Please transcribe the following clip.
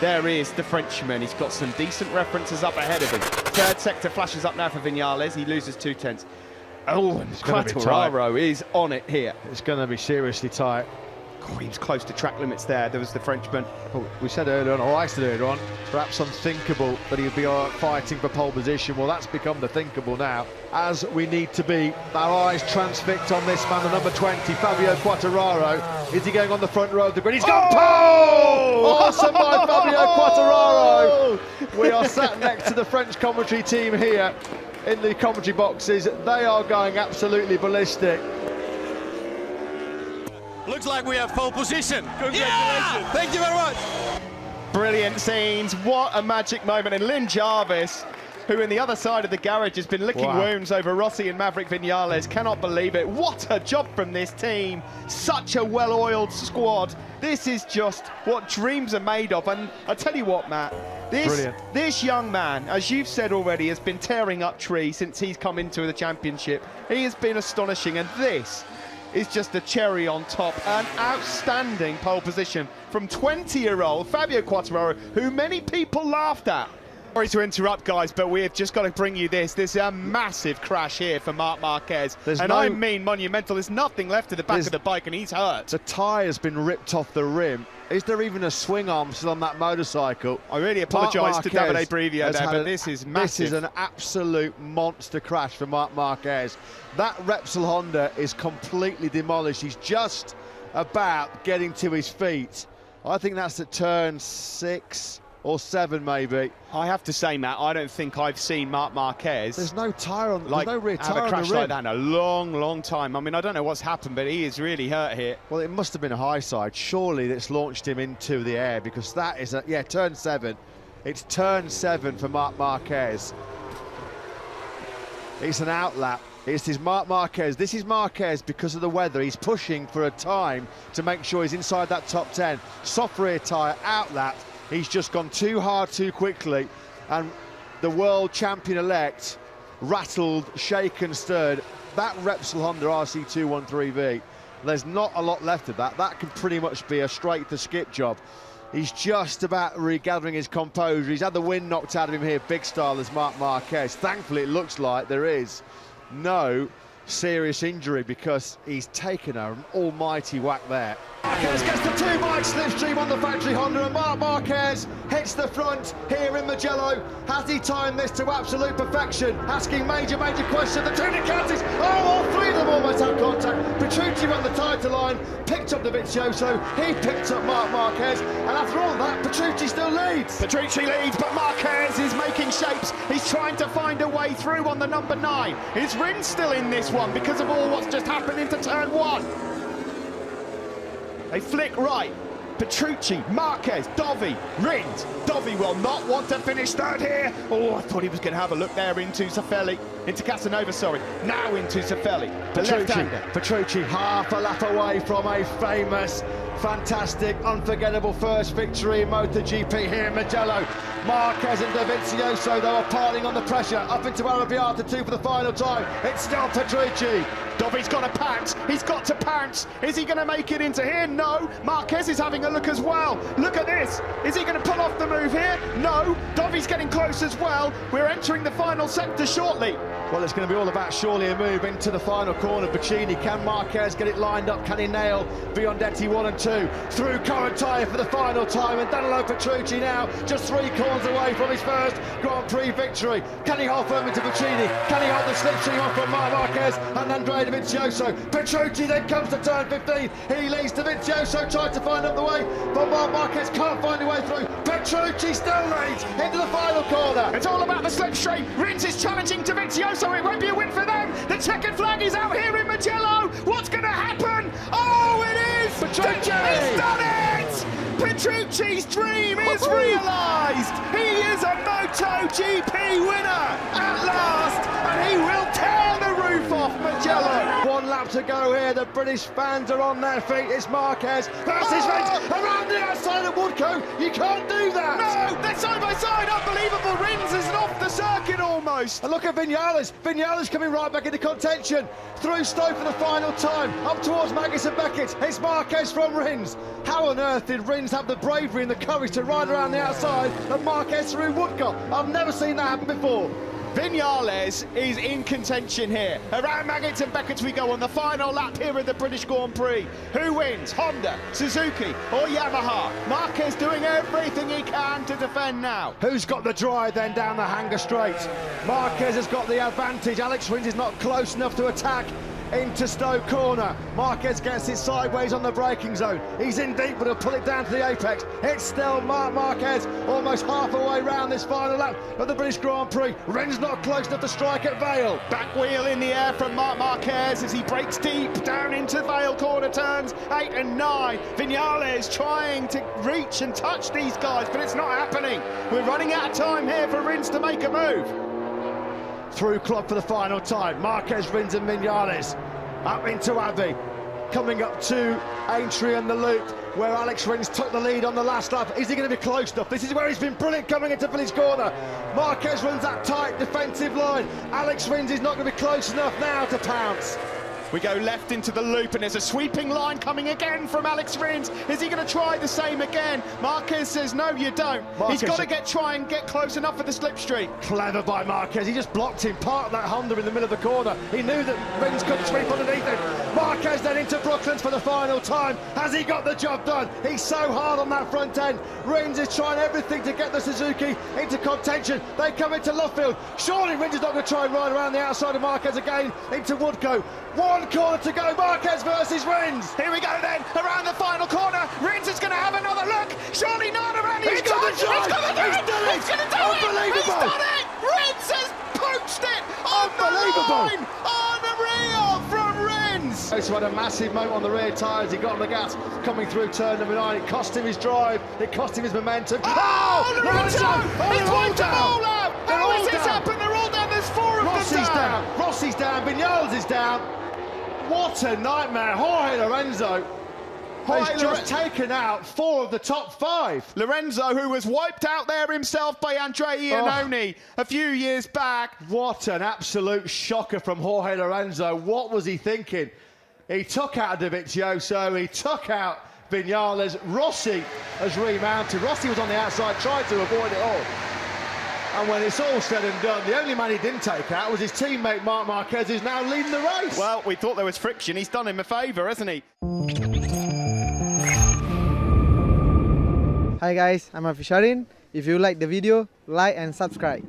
There is the Frenchman. He's got some decent references up ahead of him. Third sector flashes up now for Viñales. He loses 2/10. Oh, and Quartararo is on it here. It's going to be seriously tight. Oh, he was close to track limits there. There was the Frenchman. Oh, we said earlier on, or I said earlier on, perhaps unthinkable that he would be fighting for pole position. Well, that's become the thinkable now, as we need to be. Our eyes transfixed on this man, the number 20, Fabio Quartararo. Is he going on the front row of the grid? He's gone pole! Awesome by Fabio Quartararo. We are sat next to the French commentary team here in the commentary boxes. They are going absolutely ballistic. Looks like we have pole position. Congratulations. Yeah! Thank you very much. Brilliant scenes. What a magic moment. And Lynn Jarvis, who in the other side of the garage has been licking wounds over Rossi and Maverick Viñales, cannot believe it. What a job from this team. Such a well-oiled squad. This is just what dreams are made of. And I tell you what, Matt, this young man, as you've said already, has been tearing up trees since he's come into the championship. He has been astonishing, and this is just a cherry on top. An outstanding pole position from 20-year-old Fabio Quartararo, who many people laughed at. Sorry to interrupt, guys, but we have just got to bring you this. There's a massive crash here for Marc Marquez. I mean monumental. There's nothing left at the back of the bike, and he's hurt. The tyre has been ripped off the rim. Is there even a swing arm still on that motorcycle? I really apologise to Davide Brivio there, but this is massive. This is an absolute monster crash for Marc Marquez. That Repsol Honda is completely demolished. He's just about getting to his feet. I think that's at turn 6 or 7, maybe. I have to say, Matt, I don't think I've seen Marc Marquez. There's no tyre on, there's no rear tyre on the rim. Have a crash like that in a long, long time. I mean, I don't know what's happened, but he is really hurt here. Well, it must have been a high side. Surely that's launched him into the air, because that is turn 7. It's turn 7 for Marc Marquez. It's an outlap. It's his Marc Marquez. This is Marquez because of the weather. He's pushing for a time to make sure he's inside that top 10. Soft rear tyre, outlap. He's just gone too hard too quickly, and the world champion-elect rattled, shaken, stirred. That Repsol Honda RC213V, there's not a lot left of that. That can pretty much be a straight to skip job. He's just about regathering his composure. He's had the wind knocked out of him here, big style as Marc Marquez. Thankfully, it looks like there is no serious injury, because he's taken an almighty whack there. Marquez gets the 2-bike slipstream on the factory Honda, and Marc Marquez hits the front here in Mugello. Has he timed this to absolute perfection? Asking major questions. The two Ducatis, all 3 of them almost had contact. Petrucci ran the title line, picked up the Vizioso, he picked up Marc Marquez, and after all that, Petrucci still leads. Petrucci leads, but Marquez is making shapes. He's trying to find a way through on the number 9. His Rin's still in this one because of all what's just happened into turn 1. They flick right. Petrucci, Marquez, Dovi, Rins. Dovi will not want to finish third here. Oh, I thought he was going to have a look there into Zaffelli, into Casanova, sorry. Now into Zaffelli, the left-hander. Petrucci half a lap away from a famous, fantastic, unforgettable first victory in Motogp here in Mugello. Marquez and Dovizioso, though, are piling on the pressure. Up into Arrabbiata 2 for the final time. It's still Petrucci. Dovi's got to pounce. He's got to pounce. Is he going to make it into here? No. Marquez is having a look as well. Look at this. Is he going to pull off the move here? No. Dovi's getting close as well. We're entering the final sector shortly. Well, it's going to be all about surely a move into the final corner. Bacchini, can Marquez get it lined up? Can he nail Biondetti 1 and 2? Through current tyre for the final time, and Danilo Petrucci now just 3 corners away from his first Grand Prix victory. Can he hold firm into Bacchini? Can he hold the slipstream off from Marc Marquez and Andrea Dovizioso? Petrucci then comes to turn 15. He leads Dovizioso, trying to find up the way, but Marc Marquez can't find a way through. Petrucci still leads into the final corner. It's all about the slipstream. Rins is challenging Dovizioso. It won't be a win for them. The checkered flag is out here in Mugello. What's going to happen? Oh, it is! Petrucci! He's done it! Petrucci's dream is realised. He is a Motogp winner at last, and he will tear the roof off Mugello. 1 lap to go here. The British fans are on their feet. It's Marquez versus Rins around the outside of Woodcote. You can't do that. No, they're side by side. Unbelievable. Rins is off the circuit almost. And look at Vinales. Vinales coming right back into contention. Through Stowe for the final time. Up towards Magnus and Beckett. It's Marquez from Rins. How on earth did Rins have the bravery and the courage to ride around the outside and Marquez through Woodcote? I've never seen that happen before. Vinales is in contention here. Around Maggotts and Beckett we go on the final lap here at the British Grand Prix. Who wins? Honda, Suzuki or Yamaha? Marquez doing everything he can to defend now. Who's got the drive then down the Hanger Straight? Marquez has got the advantage. Alex Rins is not close enough to attack into Stowe corner. Marquez gets it sideways on the braking zone. He's in deep, but he'll pull it down to the apex. It's still Marquez almost half a way round this final lap of the British Grand Prix. Rins not close enough to strike at Vale. Back wheel in the air from Marquez as he breaks deep down into Vale corner turns 8 and 9. Vinales trying to reach and touch these guys, but it's not happening. We're running out of time here for Rins to make a move. Through Club for the final time. Marquez, Rins and Vinales up into Abbey. Coming up to Aintree and the Loop, where Alex Rins took the lead on the last lap. Is he going to be close enough? This is where he's been brilliant coming into Village corner. Marquez runs that tight defensive line. Alex Rins is not going to be close enough now to pounce. We go left into the loop and there's a sweeping line coming again from Alex Rins. Is he going to try the same again? Marquez says no, you don't. He's got to try and get close enough for the slipstream. Clever by Marquez. He just blocked him, parked that Honda in the middle of the corner. He knew that Rins couldn't sweep underneath him. Marquez then into Brooklands for the final time. Has he got the job done? He's so hard on that front end. Rins is trying everything to get the Suzuki into contention. They come into Luffield. Surely Rins is not going to try and ride around the outside of Marquez again into Woodcote. One corner to go, Marquez versus Rins. Here we go then, around the final corner. Rins is going to have another look. Surely not around the He's got the drive. He's going to do it. He's going to do it. Unbelievable. He's done it. Rins has poached it. Unbelievable. Unreal from Rins. He had a massive moment on the rear tyres. He got on the gas coming through turn number 9. It cost him his drive. It cost him his momentum. Lorenzo! He's wiped them all out. They're How all has this down. happened? They're all down. There's 4 of them down. Rossi's down. Vinales is down. What a nightmare. Jorge Lorenzo has just taken out 4 of the top 5. Lorenzo, who was wiped out there himself by Andrea Iannone a few years back. What an absolute shocker from Jorge Lorenzo. What was he thinking? He took out Dovizioso, he took out Vinales. Rossi has remounted. Rossi was on the outside, tried to avoid it all. And when it's all said and done, the only man he didn't take out was his teammate Marc Marquez, who's now leading the race. Well, we thought there was friction. He's done him a favour, hasn't he? Hi guys, I'm Afisharin. If you like the video, like and subscribe.